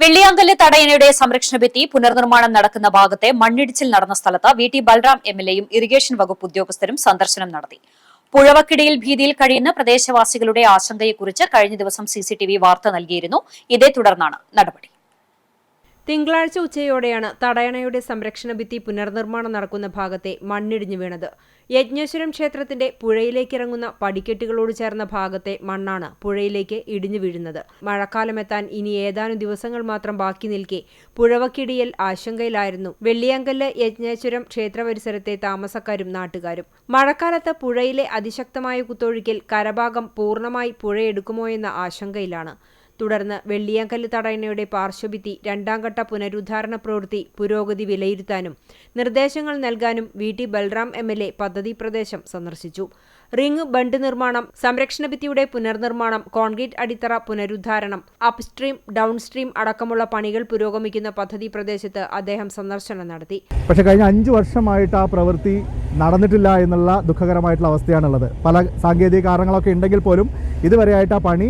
വെള്ളിയാങ്കല്ല് തടയണയുടെ സംരക്ഷണ ഭിത്തി പുനർനിർമ്മാണം നടക്കുന്ന ഭാഗത്തെ മണ്ണിടിച്ചിൽ നടന്ന സ്ഥലത്ത് വി.ടി. ബൽറാം എം.എൽ.എയും ഇറിഗേഷൻ വകുപ്പ് ഉദ്യോഗസ്ഥരും സന്ദർശനം നടത്തി. പുഴവക്കിടിയിൽ ഭീതിയിൽ കഴിയുന്ന പ്രദേശവാസികളുടെ ആശങ്കയെക്കുറിച്ച് കഴിഞ്ഞ ദിവസം സിസിടിവി വാർത്ത നൽകിയിരുന്നു. ഇതേ തുടർന്നാണ് നടപടി. തിങ്കളാഴ്ച ഉച്ചയോടെയാണ് തടയണയുടെ സംരക്ഷണ ഭിത്തി പുനർനിർമ്മാണം നടക്കുന്ന ഭാഗത്തെ മണ്ണിടിഞ്ഞു വീണത്. യജ്ഞേശ്വരം ക്ഷേത്രത്തിന്റെ പുഴയിലേക്കിറങ്ങുന്ന പടിക്കെട്ടുകളോട് ചേർന്ന ഭാഗത്തെ മണ്ണാണ് പുഴയിലേക്ക് ഇടിഞ്ഞു വീഴുന്നത്. മഴക്കാലമെത്താൻ ഇനി ഏതാനും ദിവസങ്ങൾ മാത്രം ബാക്കി നിൽക്കെ പുഴവക്കിടിയിൽ ആശങ്കയിലായിരുന്നു വെള്ളിയാങ്കല്ല് യജ്ഞേശ്വരം ക്ഷേത്ര പരിസരത്തെ താമസക്കാരും നാട്ടുകാരും. മഴക്കാലത്ത് പുഴയിലെ അതിശക്തമായ കുത്തൊഴുക്കിൽ കരഭാഗം പൂർണ്ണമായി പുഴയെടുക്കുമോയെന്ന ആശങ്കയിലാണ്. തുടർന്ന് വെള്ളിയാങ്കല്ല് തടയണയുടെ പാർശ്വഭിത്തി രണ്ടാംഘട്ട പുനരുദ്ധാരണ പ്രവൃത്തി പുരോഗതി വിലയിരുത്താനും നിർദ്ദേശങ്ങൾ നൽകാനും വി.ടി. ബൽറാം എം.എൽ.എ പദ്ധതി പ്രദേശം സന്ദർശിച്ചു. റിംഗ് ബണ്ട് നിർമ്മാണം, സംരക്ഷണ ഭിത്തിയുടെ പുനർനിർമ്മാണം, കോൺക്രീറ്റ് അടിത്തറ പുനരുദ്ധാരണം, അപ്സ്ട്രീം ഡൗൺസ്ട്രീം അടക്കമുള്ള പണികൾ പുരോഗമിക്കുന്ന പദ്ധതി പ്രദേശത്ത് അദ്ദേഹം സന്ദർശനം നടത്തി. പക്ഷേ കഴിഞ്ഞ 5 വർഷമായിട്ട് ആ പ്രവൃത്തി നടന്നിട്ടില്ല എന്നുള്ള ദുഃഖകരമായിട്ടുള്ള അവസ്ഥയാണുള്ളത്. പല സാങ്കേതിക കാരണങ്ങളൊക്കെ ഉണ്ടെങ്കിൽ പോലും ഇതുവരെയായിട്ട് ആ പണി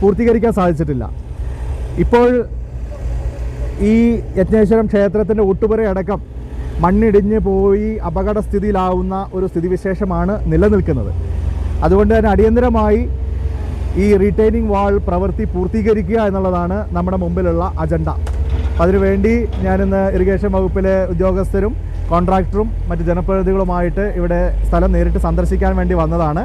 പൂർത്തീകരിക്കാൻ സാധിച്ചിട്ടില്ല. ഇപ്പോൾ ഈ യജ്ഞേശ്വരം ക്ഷേത്രത്തിൻ്റെ ഒട്ടുപുരയടക്കം മണ്ണിടിഞ്ഞ് പോയി അപകടസ്ഥിതിയിലാവുന്ന ഒരു സ്ഥിതിവിശേഷമാണ് നിലനിൽക്കുന്നത്. അതുകൊണ്ട് തന്നെ അടിയന്തരമായി ഈ റീറ്റെയിനിങ് വാൾ പ്രവൃത്തി പൂർത്തീകരിക്കുക എന്നുള്ളതാണ് നമ്മുടെ മുമ്പിലുള്ള അജണ്ട. അതിനുവേണ്ടി ഞാനിന്ന് ഇറിഗേഷൻ വകുപ്പിലെ ഉദ്യോഗസ്ഥരും കോൺട്രാക്ടറും മറ്റ് ജനപ്രതിനിധികളുമായിട്ട് ഇവിടെ സ്ഥലം നേരിട്ട് സന്ദർശിക്കാൻ വേണ്ടി വന്നതാണ്.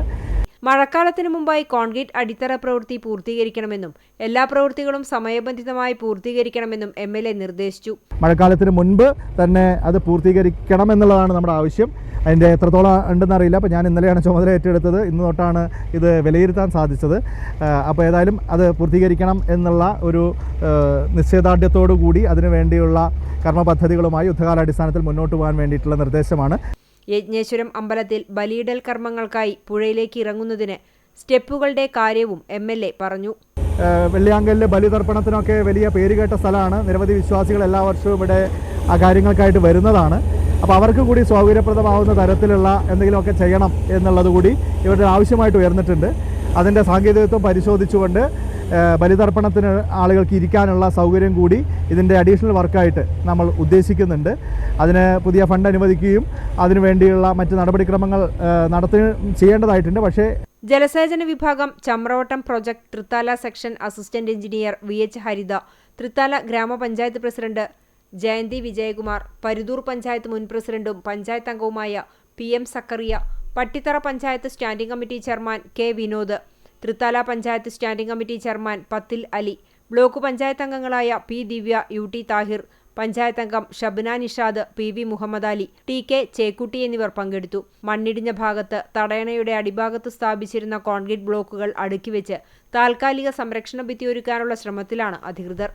മഴക്കാലത്തിനു മുമ്പായി കോൺക്രീറ്റ് അടിത്തറ പ്രവൃത്തി പൂർത്തീകരിക്കണമെന്നും എല്ലാ പ്രവൃത്തികളും സമയബന്ധിതമായി പൂർത്തീകരിക്കണമെന്നും എം.എൽ.എ നിർദ്ദേശിച്ചു. മഴക്കാലത്തിന് മുൻപ് തന്നെ അത് പൂർത്തീകരിക്കണമെന്നുള്ളതാണ് നമ്മുടെ ആവശ്യം. അതിൻ്റെ എത്രത്തോളം ഉണ്ടെന്നറിയില്ല. അപ്പോൾ ഞാൻ ഇന്നലെയാണ് ചുമതല ഏറ്റെടുത്തത്. ഇന്ന് തൊട്ടാണ് ഇത് വിലയിരുത്താൻ സാധിച്ചത്. അപ്പോൾ ഏതായാലും അത് പൂർത്തീകരിക്കണം എന്നുള്ള ഒരു നിശ്ചയദാർഢ്യത്തോടു കൂടി അതിനു വേണ്ടിയുള്ള കർമ്മ പദ്ധതികളുമായി യുദ്ധകാലാടിസ്ഥാനത്തിൽ മുന്നോട്ട് പോകാൻ വേണ്ടിയിട്ടുള്ള നിർദ്ദേശമാണ്. യജ്ഞേശ്വരം അമ്പലത്തിൽ ബലിയിടൽ കർമ്മങ്ങൾക്കായി പുഴയിലേക്ക് ഇറങ്ങുന്നതിന് സ്റ്റെപ്പുകളുടെ കാര്യവും എം.എൽ.എ പറഞ്ഞു. വെള്ളിയാങ്കല്ല് ബലിതർപ്പണത്തിനൊക്കെ വലിയ പേരുകേട്ട സ്ഥലമാണ്. നിരവധി വിശ്വാസികൾ എല്ലാ വർഷവും ഇവിടെ ആ കാര്യങ്ങൾക്കായിട്ട് വരുന്നതാണ്. അപ്പോൾ അവർക്ക് കൂടി സൗകര്യപ്രദമാവുന്ന തരത്തിലുള്ള എന്തെങ്കിലുമൊക്കെ ചെയ്യണം എന്നുള്ളത് കൂടി ഇവരുടെ ആവശ്യമായിട്ട് ഉയർന്നിട്ടുണ്ട്. അതിൻ്റെ സാങ്കേതികത്വം പരിശോധിച്ചുകൊണ്ട് ബലിതർപ്പണത്തിന് ആളുകൾക്ക് ഇരിക്കാനുള്ള സൗകര്യം കൂടി ഇതിൻ്റെ അഡീഷണൽ വർക്കായിട്ട് നമ്മൾ ഉദ്ദേശിക്കുന്നുണ്ട്. അതിന് പുതിയ ഫണ്ട് അനുവദിക്കുകയും അതിനുവേണ്ടിയുള്ള മറ്റ് നടപടിക്രമങ്ങൾ ചെയ്യേണ്ടതായിട്ടുണ്ട്. പക്ഷേ ജലസേചന വിഭാഗം Chamravattam project Thrithala section assistant engineer V H. Haritha, Thrithala grama panchayat president Jayanthi Vijayakumar, Paruthur panchayat മുൻ പ്രസിഡന്റും പഞ്ചായത്ത് അംഗവുമായ P M. Sakkariya, Pattithara panchayat standing committee chairman K. Vinod, Thrithala panchayat standing committee chairman Pathil Ali, block panchayat അംഗങ്ങളായ പി. ദിവ്യ, യു.ടി. താഹിർ, പഞ്ചായത്ത് അംഗം ഷബ്ന നിഷാദ്, പി.വി. മുഹമ്മദ് അലി, ടി.കെ. ചേക്കുട്ടി എന്നിവർ പങ്കെടുത്തു. മണ്ണിടിഞ്ഞ ഭാഗത്ത് തടയണയുടെ അടിഭാഗത്ത് സ്ഥാപിച്ചിരുന്ന കോൺക്രീറ്റ് ബ്ലോക്കുകൾ അടുക്കിവെച്ച് താൽക്കാലിക സംരക്ഷണ ഭിത്തി ഒരുക്കാനുള്ള ശ്രമത്തിലാണ് അധികൃതർ.